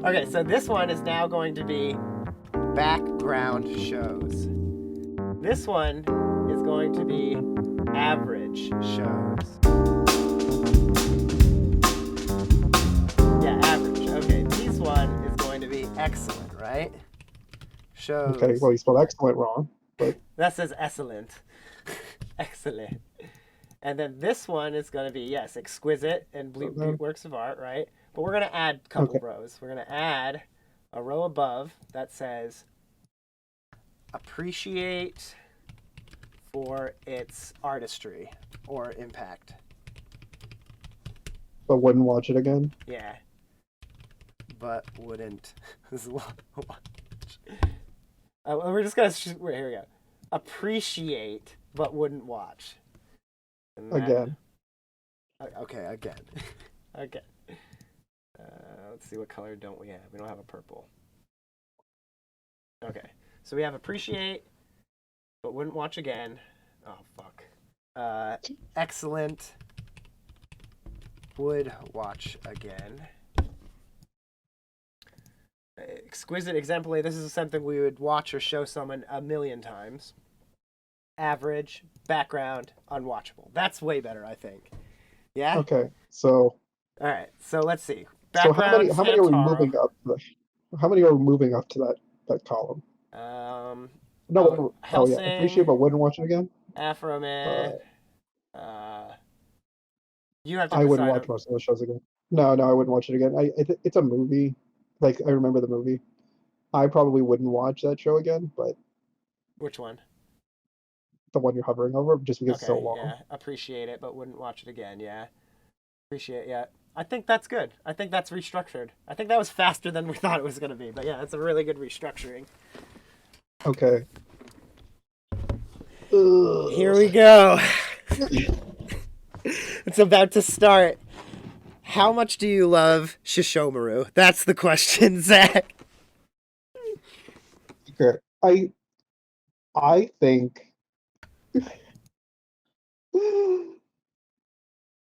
Okay, so this one is now going to be background shows. This one is going to be average shows. Yeah, average. Okay, this one is going to be excellent, right? Shows. Okay, well, you spelled excellent wrong, but That says excellent. Excellent. And then this one is going to be, yes, exquisite and so then, works of art, right? But we're going to add a couple okay, rows. We're going to add a row above that says appreciate for its artistry or impact. but wouldn't watch it again. Yeah. But wouldn't. We're just going to, here we go. Appreciate, but wouldn't watch. Again. Okay, again. Again. Let's see, what color don't we have? We don't have a purple. Okay, so we have appreciate, but wouldn't watch again. Oh, fuck. Excellent. Would watch again. Exquisite, exemplary. This is something we would watch or show someone 1,000,000 times. Average, background, unwatchable. That's way better, I think. Yeah? Okay, so All right, so let's see. so Background, how many are we Hamtaro. moving up to how many are we moving up to that column? No, oh yeah, appreciate Helsing, but wouldn't watch it again. Uh, Afroman. Uh, you have to I wouldn't decide watch on most of those shows again. No, I wouldn't watch it again. It's a movie. Like I remember the movie. I probably wouldn't watch that show again, but which one. the one you're hovering over just because it's so Okay, long. yeah. Appreciate it, but wouldn't watch it again. Yeah. Appreciate, yeah. I think that's good. I think that's restructured. I think that was faster than we thought it was going to be. But yeah, it's a really good restructuring. Okay. Here Ugh. we go. It's about to start. How much do you love Shishomaru? That's the question, Zach. Okay. I think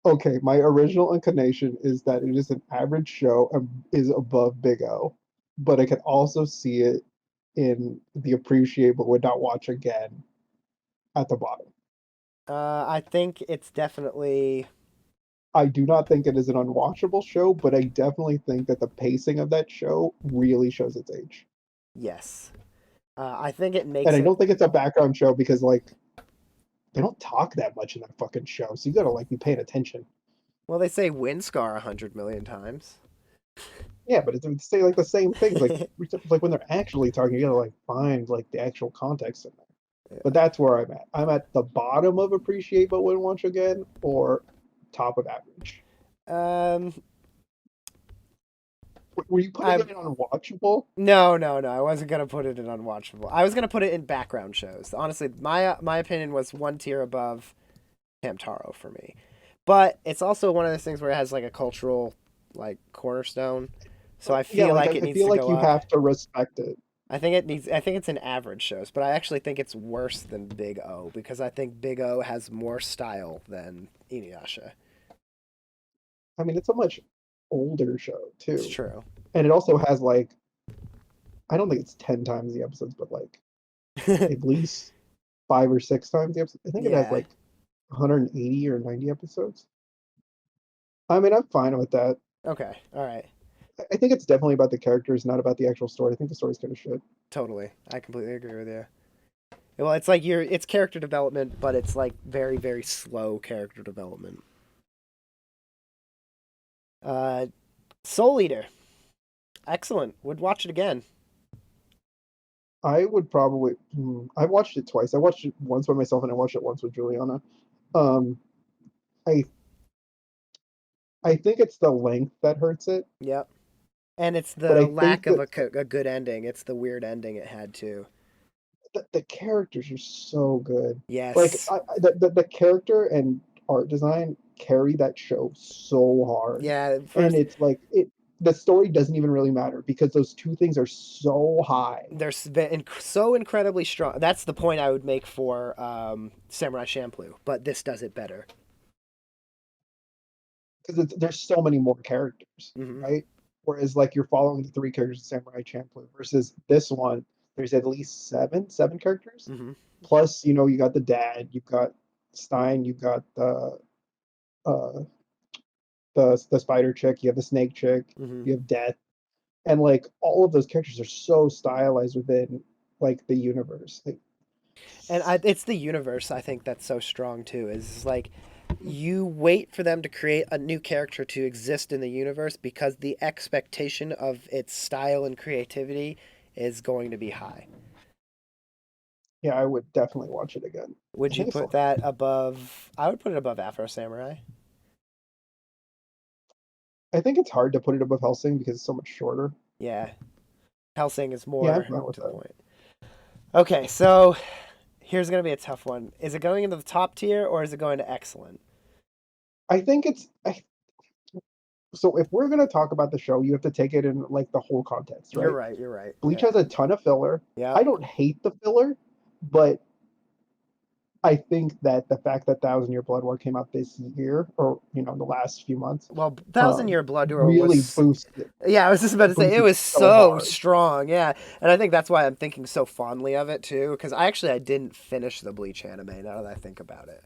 okay, my original inclination is that it is an average show and is above Big O, but I can also see it in the appreciate but would not watch again at the bottom. I think it's definitely I do not think it is an unwatchable show, but I definitely think that the pacing of that show really shows its age. yes. I think it And makes I it. don't think it's a background show because like they don't talk that much in that fucking show, so you gotta like be paying attention. Well, they say Windscar 100 million times. Yeah, but it's say like the same things. Like when they're actually talking, you gotta like find like the actual context in there. But Yeah. that's where I'm at. I'm at the bottom of appreciate but wouldn't watch again, or top of average. Um. Were you putting I it in unwatchable? no. I wasn't gonna put it in unwatchable. I was gonna put it in background shows. Honestly, my opinion was one tier above Hamtaro for me. But it's also one of those things where it has like a cultural like cornerstone. So I Yeah, feel like like it I needs feel to like go you up. have to respect it. I think it's an average shows, but I actually think it's worse than Big O because I think Big O has more style than Inuyasha. I mean, it's a much older show It's too, true. and it also has like I don't think it's 10 times the episodes, but like at least 5 or 6 times the episodes. I think it has Yeah. like 180 or 90 episodes. I mean, I'm fine with that. Okay. All right. I think it's definitely about the characters, not about the actual story. I think the story's kind of shit. Totally. I completely agree with you. Well, it's like it's character development, but it's like very, very slow character development. Uh, Soul Eater. Excellent. Would watch it again. I would probably. I watched it twice. I watched it once by myself, and I watched it once with Juliana. Um, I I think it's the length that hurts it, Yep. And it's but the I lack think of that a good ending. It's the weird ending it had too. the characters are so good. Like Yes. the character and art design carry that show so hard, Yeah. and First, it's like it. The story doesn't even really matter because those two things are so high. so incredibly strong. That's the point I would make for Samurai Champloo, but this does it better. Because there's so many more characters, Hmm. right? Whereas like you're following the three characters in Samurai Champloo versus this one, there's at least seven characters. Hmm. Plus, you got the dad, you've got Stein, you've got uh the spider chick, you have the snake chick, Hmm. you have Death, and like all of those characters are so stylized within like the universe. Like, And it's the universe, I think, that's so strong too. Is like you wait for them to create a new character to exist in the universe because the expectation of its style and creativity is going to be high. yeah, I would definitely watch it again. Would I you think it's put still that above? I would put it above Afro Samurai. I think it's hard to put it above Hellsing because it's so much shorter. Yeah, Hellsing is Yeah, I'm more fine with to the that. point. Okay, so here's gonna be a tough one. Is it going into the top tier or is it going to excellent? I think so if we're gonna talk about the show, you have to take it in like the whole context, You're right? right. You're right. Bleach Yeah. has a ton of filler. Yeah. I don't hate the filler, but I think that the fact that Thousand Year Blood War came out this year, or in the last few months, Well, Thousand um, Year Blood War really was. Yeah, I was just about to say it boosted was so so hard. strong. Yeah, and I think that's why I'm thinking so fondly of it too. Because I didn't finish the Bleach anime. Now that I think about it.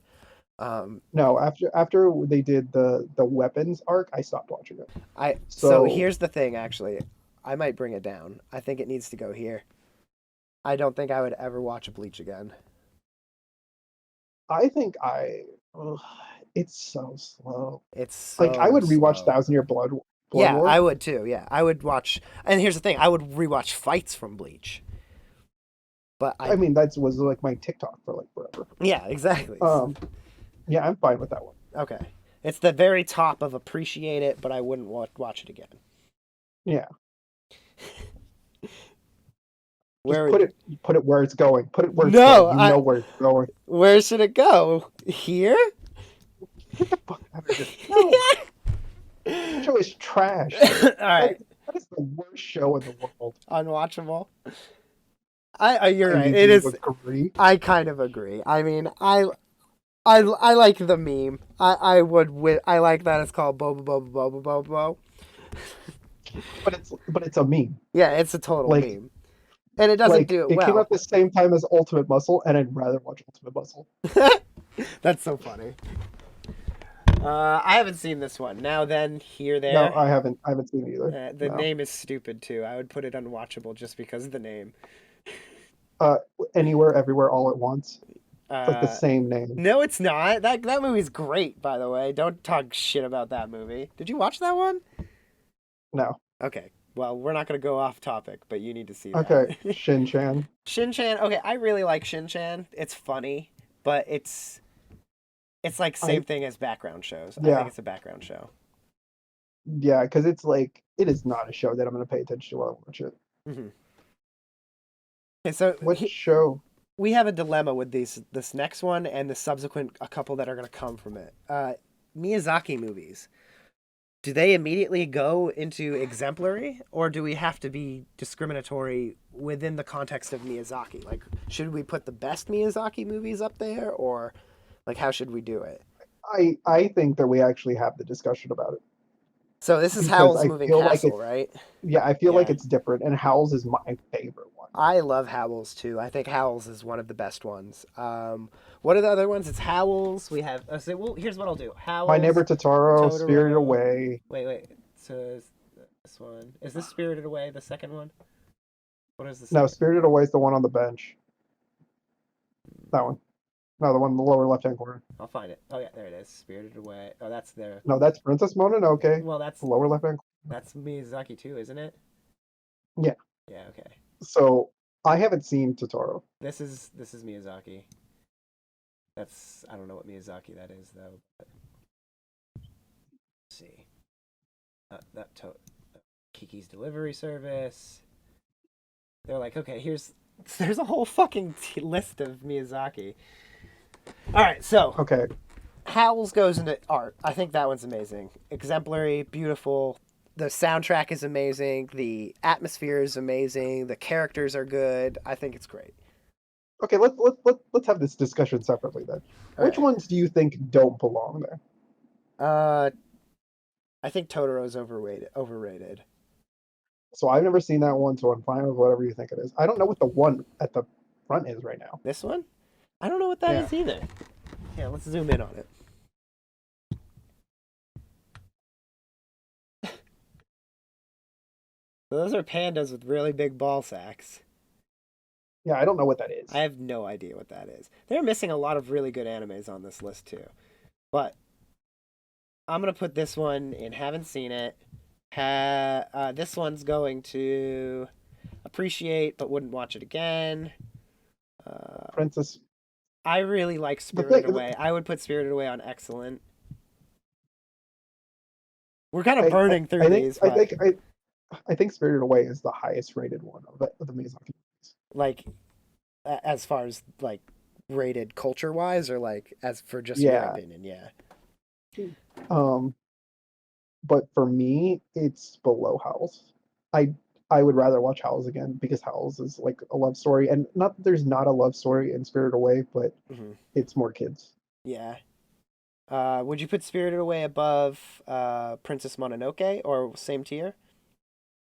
Um, No, after they did the weapons arc, I stopped watching it. so So here's the thing. Actually, I might bring it down. I think it needs to go here. I don't think I would ever watch a Bleach again. I think ugh, it's so slow. It's Like I so would rewatch slow. Thousand Year Blood Yeah, War. I would too. Yeah, I would watch. And here's the thing: I would rewatch fights from Bleach. But I I, mean, that was like my TikTok for like forever. yeah, exactly. Um, yeah, I'm fine with that one. Okay, it's the very top of appreciate it, but I wouldn't watch it again. Yeah, Where just would put it where it's going. Put it where it's no? going. You know where it's going. Where should it go? Here? Get the fuck out of here. No, that show is trash. All That, right, that is the worst show in the world. unwatchable. You're right. And It you is. agree, I kind of agree. I mean, I like the meme. I like that it's called Boba Boba Boba Boba Bo. but it's a meme. Yeah, it's a total Like meme, and it doesn't do it it came well. out the same time as Ultimate Muscle, and I'd rather watch Ultimate Muscle. That's so funny. I haven't seen this one. Now then, here, No, there. I haven't seen it either. The No. name is stupid too. I would put it unwatchable just because of the name. Uh, Anywhere, everywhere, all at once. It's like the Uh, same name. no, it's not. That movie's great, by the way. Don't talk shit about that movie. Did you watch that one? No. Okay. Well, we're not gonna go off topic, but you need to see Okay, that. Shin Chan. Shin Chan. Okay, I really like Shin Chan. It's funny, but it's like I same thing as background shows. I think Yeah, it's a background show. yeah, because it's like it is not a show that I'm gonna pay attention to while I watch it. Hmm. Okay, so What show? we have a dilemma with this next one and the subsequent a couple that are going to come from it. Miyazaki movies. Do they immediately go into exemplary, or do we have to be discriminatory within the context of Miyazaki? Like, should we put the best Miyazaki movies up there, or like how should we do it? I think that we actually have the discussion about it So this is because Howl's I Moving feel like Castle, it's right? yeah, I feel like Yeah. it's different, and Howl's is my favorite one. I love Howl's too. I think Howl's is one of the best ones. What are the other ones? It's Howl's. We have. Well, here's what I'll do. My Howl's, Neighbor Totoro, Spirited Totoro. Away. Wait. So this one is this Spirited Away? The second one. What is the No, second? Spirited Away is the one on the bench. That one. No, the one in the lower left hand corner. I'll find it. Oh yeah, there it is. Spirited Away. Oh, that's there. No, that's Princess Mononoke. Well, that's Lower left hand. that's Miyazaki too, isn't it? Yeah. Yeah. Okay. So I haven't seen Totoro. This is Miyazaki. I don't know what Miyazaki that is though. But, let's see. That Kiki's Delivery Service. They're like, okay, there's a whole fucking list of Miyazaki. All right, so Okay. Howl's goes into art. I think that one's amazing. Exemplary, beautiful. The soundtrack is amazing. The atmosphere is amazing. The characters are good. I think it's great. Okay, let's have this discussion separately then. All Which right. ones do you think don't belong there? Uh, I think Totoro's overrated. Overrated. So I've never seen that one, so I'm fine with whatever you think it is. I don't know what the one at the front is right now. This one? I don't know what that Yeah. is either. Yeah, let's zoom in on it. So those are pandas with really big ball sacks. Yeah, I don't know what that I is. have no idea what that is. They're missing a lot of really good animes on this list too. But I'm gonna put this one in. Haven't seen it. This one's going to appreciate, but wouldn't watch it again. Uh, Princess. I really like The Spirited thing, Away. I would put Spirited Away on excellent. We're kind of I, I, burning through I think, these, I but think, I think Spirited Away is the highest rated one of the Miyazaki movies. like as far as like rated culture wise, or like as for just your Yeah. opinion, yeah. Um, but for me, it's below Howl's. I I would rather watch Howl's again because Howl's is like a love story, and not that there's not a love story in Spirited Away, but Hmm. it's more kids. Yeah. Would you put Spirited Away above Princess Mononoke or same tier?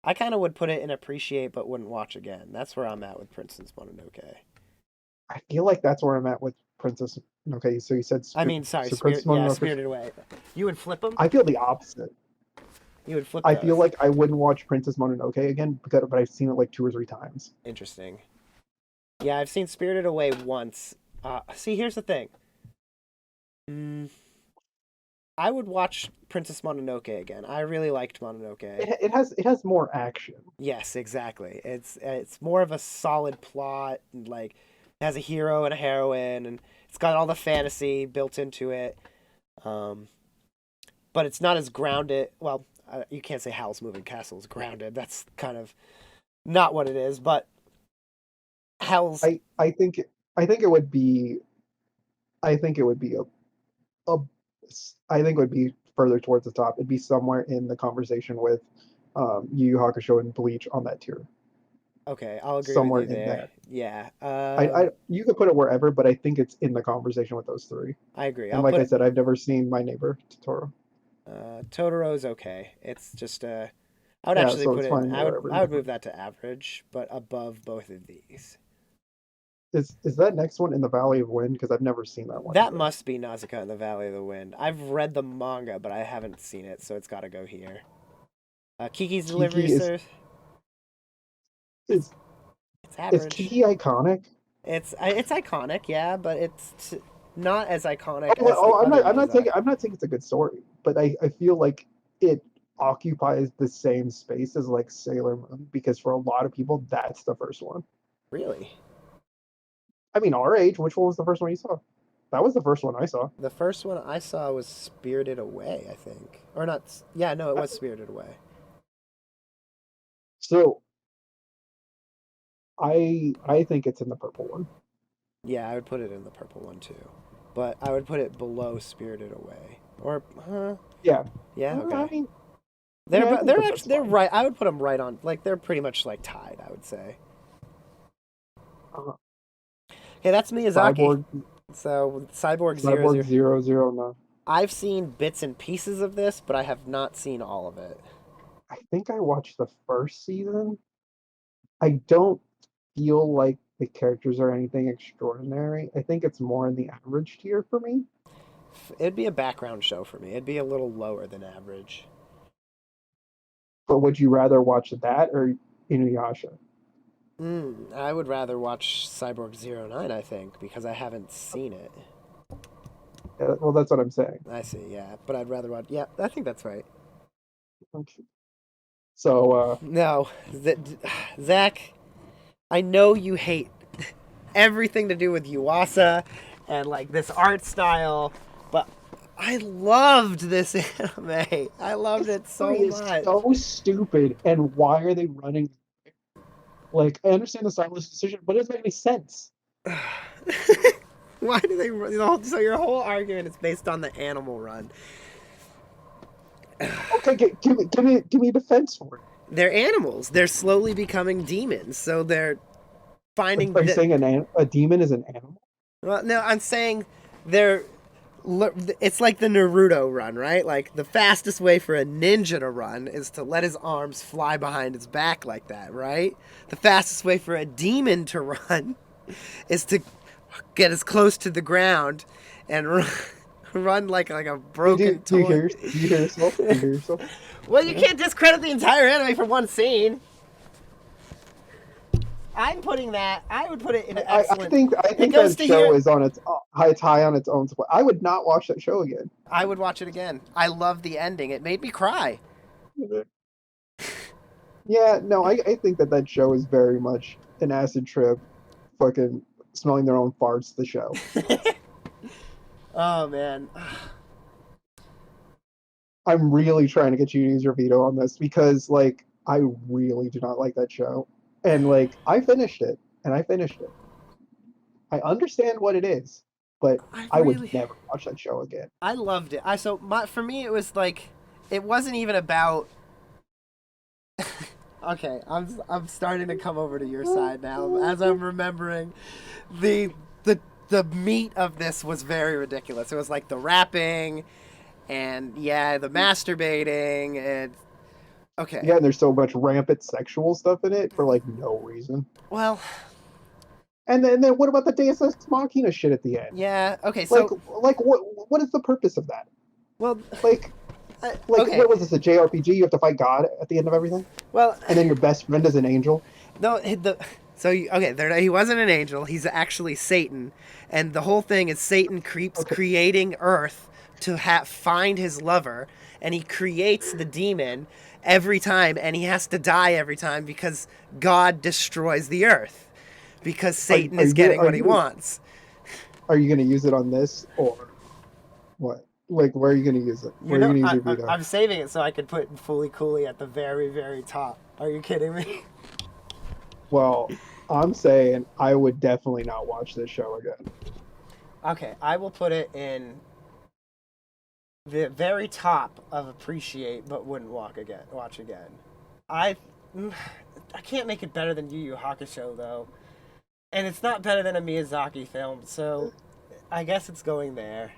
I kind of would put it in appreciate, but wouldn't watch again. That's where I'm at with Princess Mononoke. I feel like that's where I'm at with Princess. Okay, so you said I mean, sorry, so Princess yeah, Mononoke. Spirited Away. You would flip them. I feel the opposite. You would flip I feel those. like I wouldn't watch Princess Mononoke again because, but I've seen it like 2 or 3 times. Interesting. Yeah, I've seen Spirited Away once. See, here's the thing. Mm, I would watch Princess Mononoke again. I really liked Mononoke. It has more action. Yes, exactly. It's more of a solid plot, and like it has a hero and a heroine, and it's got all the fantasy built into it. Um, but it's not as grounded. Well, you can't say Howl's Moving Castle is grounded. That's kind of not what it is. But Howl's I think I think it would be I think it would be a I think it would be further towards the top. It'd be somewhere in the conversation with Yu Yu Hakusho and Bleach on that tier. okay. I'll agree with Somewhere you in there. there. Yeah. I you could put it wherever, but I think it's in the conversation with those three. I agree. And I'll like put I it. said, I've never seen My Neighbor Totoro. Totoro's okay. It's just I would Yeah, actually so put it's it. fine I would wherever I you would put move that to average, but above both of these. is that next one in the Valley of Wind? Because I've never seen that one That either. must be Nausicaa in the Valley of the Wind. I've read the manga, but I haven't seen it, so it's got to go here. Kiki's Delivery Kiki is Service. is It's is average. Kiki iconic? It's iconic, yeah, but not as iconic as the Oh, other I'm not saying it's a good story, but I feel like it occupies the same space as like Sailor Moon because for a lot of people that's the first one. Really. I mean, our age, which one was the first one you saw? That was the first one I saw. The first one I saw was Spirited Away, I think, or not. Yeah, no, it was Spirited Away. So I think it's in the purple one. Yeah, I would put it in the purple one too, but I would put it below Spirited Away. Or, Yeah, yeah, I okay. mean, They're yeah, I think they're that's actually they're fine. right. I would put them right on. Like they're pretty much like tied. I would say. Uh, Okay, that's Miyazaki. Cyborg So Cyborg Zero Cyborg Zero. 009. I've seen bits and pieces of this, but I have not seen all of it. I think I watched the first season. I don't feel like the characters are anything extraordinary. I think it's more in the average tier for me. It'd be a background show for me. It'd be a little lower than average. But would you rather watch that or Inuyasha? I would rather watch Cyborg Zero Nine. I think, because I haven't seen it. Well, that's what I'm saying. I see, yeah. But I'd rather watch. Yeah, I think that's right. Okay. So, No, Zach, I know you hate everything to do with Yuasa and like this art style, but I loved this anime. I loved this it so story is much. so stupid, and why are they running? Like, I understand the stylist decision, but it doesn't make any sense. Why do they run? So your whole argument is based on the animal run. Okay, give me a defense for it. They're animals. They're slowly becoming demons. So they're finding Are you that. saying a demon is an animal? Well, no, I'm saying they're it's like the Naruto run, right? Like the fastest way for a ninja to run is to let his arms fly behind his back like that, right? The fastest way for a demon to run is to get as close to the ground and run like a broken toy. Do you hear yourself? Do you hear yourself? Well, you Yeah. can't discredit the entire anime for one scene. I'm putting that. I would put it in an excellent. I It think goes that to show here. is on its it's high on its own spot. I would not watch that show again. I would watch it again. I love the ending. It made me cry. Yeah, no, I think that that show is very much an acid trip, fucking smelling their own farts. The show. Oh man. I'm really trying to get you to use your veto on this because, like, I really do not like that show, and like, I finished it, and I finished it. I understand what it is, but I I would really, never watch that show again. I loved it. For me it was like, it wasn't even about. Okay, I'm starting to come over to your side now as I'm remembering the the the meat of this was very ridiculous. It was like the rapping and yeah, the masturbating and okay. Yeah, and there's so much rampant sexual stuff in it for like no reason. Well, And then what about the Deus Ex Machina shit at the end? yeah, okay. So, Like what is the purpose of that? well, Like okay. what was this, a JRPG? You have to fight God at the end of everything, Well, and then your best friend is an angel. no, okay, he wasn't an angel. He's actually Satan, and the whole thing is Satan keeps Okay, creating Earth to find his lover, and he creates the demon every time, and he has to die every time because God destroys the Earth because Satan is getting what he wants. are you gonna use it on this or what? Like, where are you gonna use it? You Where are you know, gonna use your veto? I'm saving it so I could put Fully Cooley at the very, very top. Are you kidding me? Well, I'm saying I would definitely not watch this show again. Okay, I will put it in the very top of appreciate but wouldn't watch again. I I can't make it better than Yu Yu Hakusho though. And it's not better than a Miyazaki film, so I guess it's going there.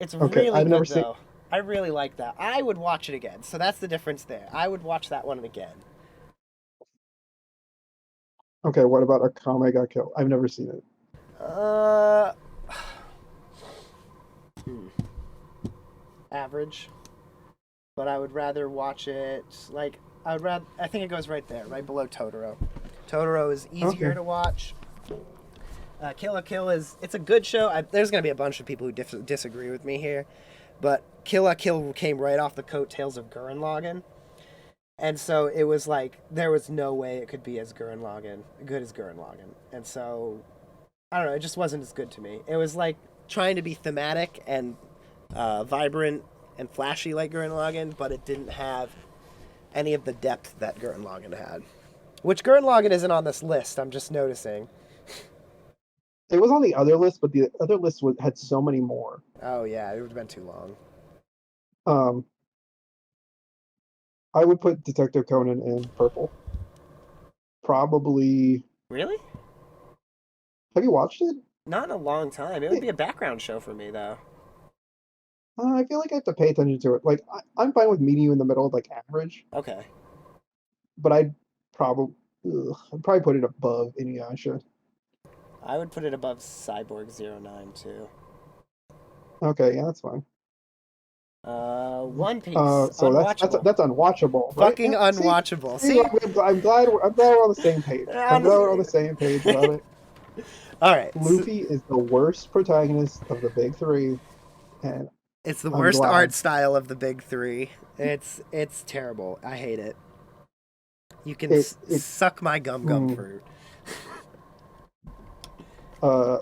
It's Okay, really I've never good seen. though. I really like that. I would watch it again. So that's the difference there. I would watch that one again. Okay, what about Akame Got Killed? I've never seen it. Uh average, but I would rather watch it like I think it goes right there, right below Totoro. Totoro is easier Okay. to watch. Kill la Kill it's a good show. There's gonna be a bunch of people who disagree with me here, but Kill la Kill came right off the coattails of Gurren Lagann, and so it was like there was no way it could be as good as Gurren Lagann, and so I don't know, it just wasn't as good to me. It was like trying to be thematic and vibrant and flashy like Gurren Lagann, but it didn't have any of the depth that Gurren Lagann had. Which Gurren Lagann isn't on this list. I'm just noticing. It was on the other list, but the other list had so many more. Oh yeah, it would have been too long. Um, I would put Detective Conan in purple. Probably. Really? Have you watched it? Not in a long time. It would be a background show for me though. I feel like I have to pay attention to it. Like I'm fine with meeting you in the middle, like average, Okay. but probably I'd probably put it above Inuyasha. I would put it above Cyborg 09 too. Okay, yeah, that's fine. One Piece, So unwatchable. that's unwatchable, right? Fucking Yeah, unwatchable. see, See? I'm glad we're on the same page. I'm glad we're on the same page about it. All right. Luffy is the worst protagonist of the big three, and It's the I'm worst art glad. style of the big three. It's terrible. I hate it. You can It suck my gum mm, fruit. uh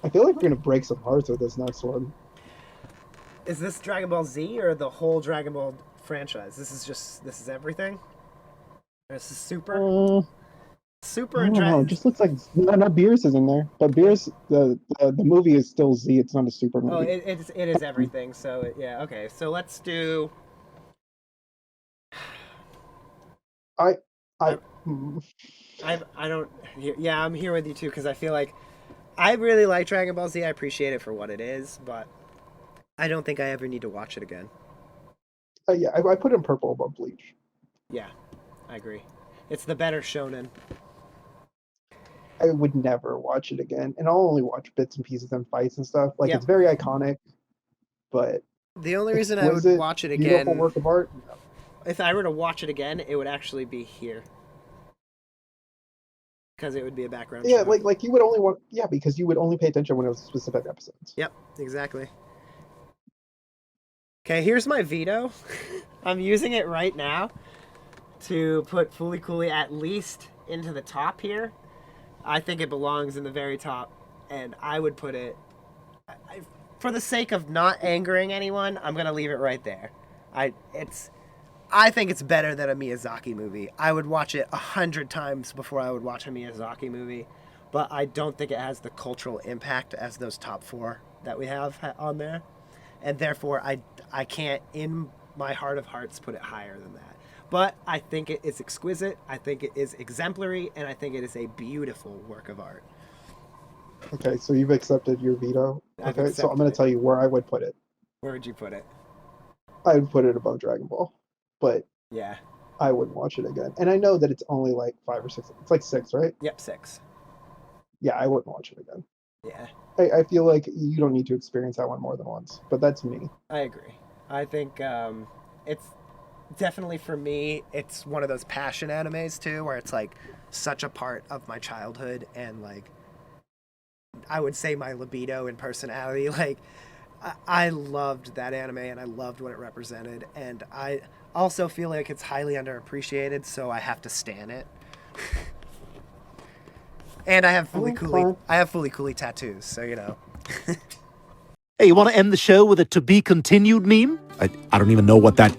I feel like we're gonna break some hearts with this next one. Is this Dragon Ball Z or the whole Dragon Ball franchise? This is everything? Or this is Super? Super I and don't know. It Dragon. just looks like no Beerus is in there, but Beerus the movie is still Z. It's not a super Oh, movie. it is everything. So yeah, okay. So let's do. I I I mm, I don't. Yeah, I'm here with you too because I feel like I really like Dragon Ball Z. I appreciate it for what it is, but I don't think I ever need to watch it again. Yeah, I put in purple above Bleach. Yeah, I agree. It's the better shonen. I would never watch it again, and I'll only watch bits and pieces and fights and stuff. Like Yep. it's very iconic, but The only reason I would exquisite, watch it beautiful again, work of art. No. if I were to watch it again, it would actually be here. Because it would be a background Yeah, show. like you would only want because you would only pay attention when it was specific episodes. Yep, exactly. Okay, here's my veto. I'm using it right now to put Fooly Cooly at least into the top here. I think it belongs in the very top, and I would put it, for the sake of not angering anyone, I'm gonna leave it right there. I think it's better than a Miyazaki movie. I would watch it 100 times before I would watch a Miyazaki movie, but I don't think it has the cultural impact as those top 4 that we have on there, and therefore I can't, in my heart of hearts, put it higher than that. But I think it is exquisite, I think it is exemplary, and I think it is a beautiful work of art. Okay, so you've accepted your veto. I've Okay, so I'm going accepted to tell you where I would put it. Where would you put it? I would put it above Dragon Ball, but Yeah. I wouldn't watch it again. And I know that it's only like 5 or 6. It's like 6, right? Yep, 6. Yeah, I wouldn't watch it again. Yeah. I feel like you don't need to experience that one more than once, but that's me. I agree. I think it's definitely, for me, it's one of those passion animes too, where it's like such a part of my childhood, and like I would say my libido and personality. Like I loved that anime, and I loved what it represented, and I also feel like it's highly underappreciated, so I have to stan it. And I have Fooly Cooly. I have Fooly Cooly tattoos, so you know. Hey, you want to end the show with a to be continued meme? I don't even know what that